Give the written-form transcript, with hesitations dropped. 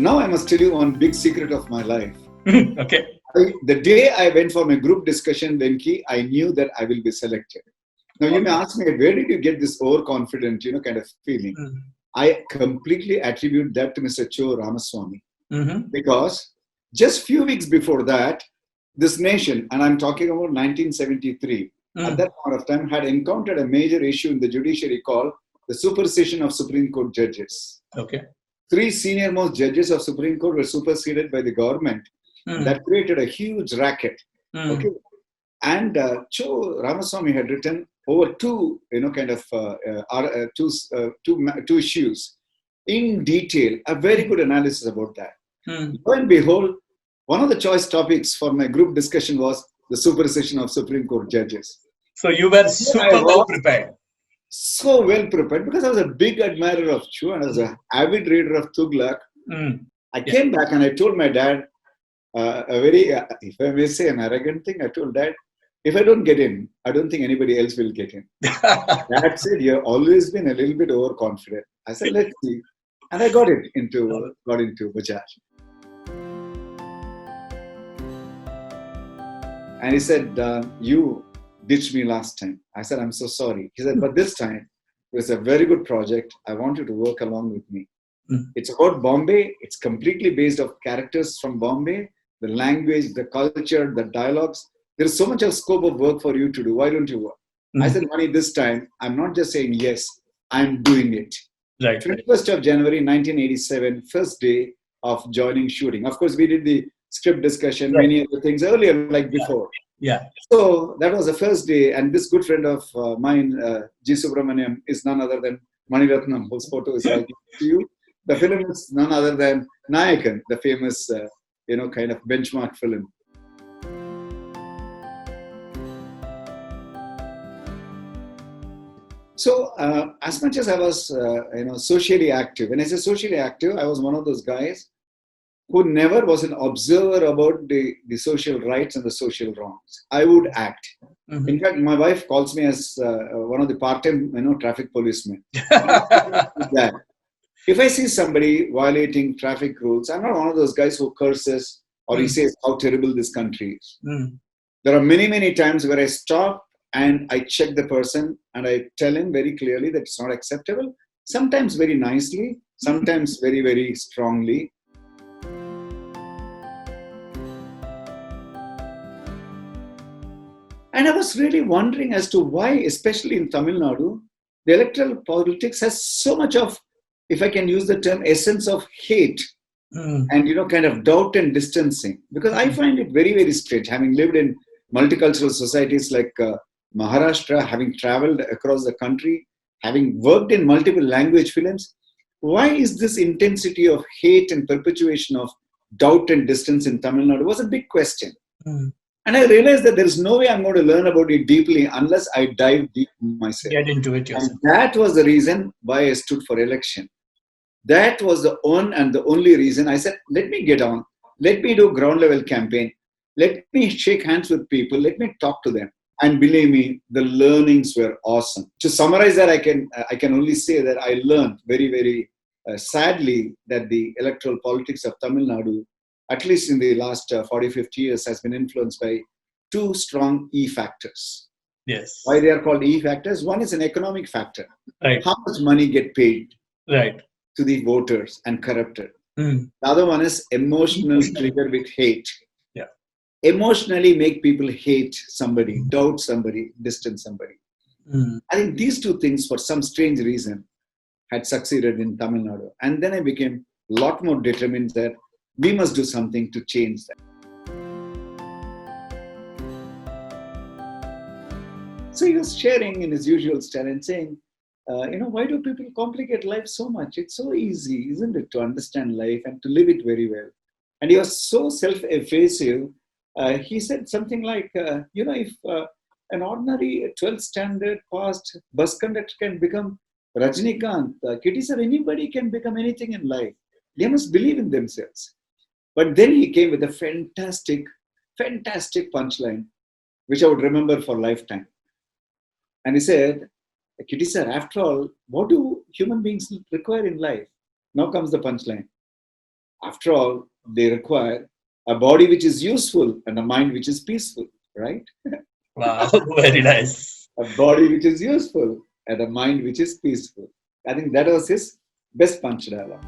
now I must tell you one big secret of my life. Okay. The day I went for my group discussion, Venki, I knew that I will be selected. Now you may ask me, where did you get this overconfident, kind of feeling? I completely attribute that to Mr. Cho Ramaswamy. Because just few weeks before that, this nation, and I'm talking about 1973, at that point of time, had encountered a major issue in the judiciary called the supersession of Supreme Court judges. Okay. 3 senior-most judges of Supreme Court were superseded by the government. That created a huge racket. Okay, and Cho Ramaswamy had written over two issues in detail, a very good analysis about that. Lo and behold, one of the choice topics for my group discussion was the supersession of Supreme Court judges. So you were super well prepared. So well prepared because I was a big admirer of Cho and I was an avid reader of Tughlaq. I came back and I told my dad, a very, if I may say, an arrogant thing. I told Dad, if I don't get in, I don't think anybody else will get in. Dad said, you've always been a little bit overconfident. I said, let's see. And I got into Bajaj. And he said, you ditched me last time. I said, I'm so sorry. He said, but this time, it was a very good project. I want you to work along with me. It's about Bombay. It's completely based on characters from Bombay, the language, the culture, the dialogues. There's so much of scope of work for you to do. Why don't you work? I said, Mani, this time, I'm not just saying yes, I'm doing it. Right. 21st of January, 1987, first day of joining shooting. Of course, we did the script discussion, many other things earlier, like before. Yeah. So that was the first day. And this good friend of mine, G. Subramaniam, is none other than Mani Ratnam, whose photo is right to you. The film is none other than Nayakan, the famous, kind of benchmark film. So, as much as I was, socially active, when I say socially active, I was one of those guys who never was an observer about the social rights and the social wrongs. I would act. In fact, my wife calls me as one of the part-time, traffic policemen. If I see somebody violating traffic rules, I'm not one of those guys who curses or he says how terrible this country is. There are many, many times where I stop and I check the person and I tell him very clearly that it's not acceptable. Sometimes very nicely, sometimes very, very strongly. And I was really wondering as to why, especially in Tamil Nadu, the electoral politics has so much of, if I can use the term, essence of hate and, kind of doubt and distancing. Because I find it very, very strange, having lived in multicultural societies like Maharashtra, having traveled across the country, having worked in multiple language films, why is this intensity of hate and perpetuation of doubt and distance in Tamil Nadu was a big question. And I realized that there is no way I'm going to learn about it deeply unless I dive deep myself. Get into it yourself. And that was the reason why I stood for election. That was the one and the only reason I said, let me get on. Let me do ground level campaign. Let me shake hands with people. Let me talk to them. And believe me, the learnings were awesome. To summarize that, I can only say that I learned very, very sadly that the electoral politics of Tamil Nadu, at least in the last 40, 50 years, has been influenced by 2 strong E factors. Yes. Why they are called E factors? One is an economic factor. Right. How much money get paid to the voters and corrupted. The other one is emotional trigger with hate. Yeah. Emotionally make people hate somebody, doubt somebody, distance somebody. I think these 2 things, for some strange reason, had succeeded in Tamil Nadu. And then I became a lot more determined that we must do something to change that. So he was sharing in his usual style and saying, why do people complicate life so much? It's so easy, isn't it, to understand life and to live it very well. And he was so self-effacing. He said something like, if an ordinary 12th standard passed bus conductor can become Rajnikant, Kitty sir, anybody can become anything in life. They must believe in themselves. But then he came with a fantastic punchline, which I would remember for lifetime. And he said, Kitty sir, after all, what do human beings require in life? Now comes the punchline. After all, they require a body which is useful and a mind which is peaceful, right? Wow, very nice. A body which is useful and a mind which is peaceful. I think that was his best punch dialogue.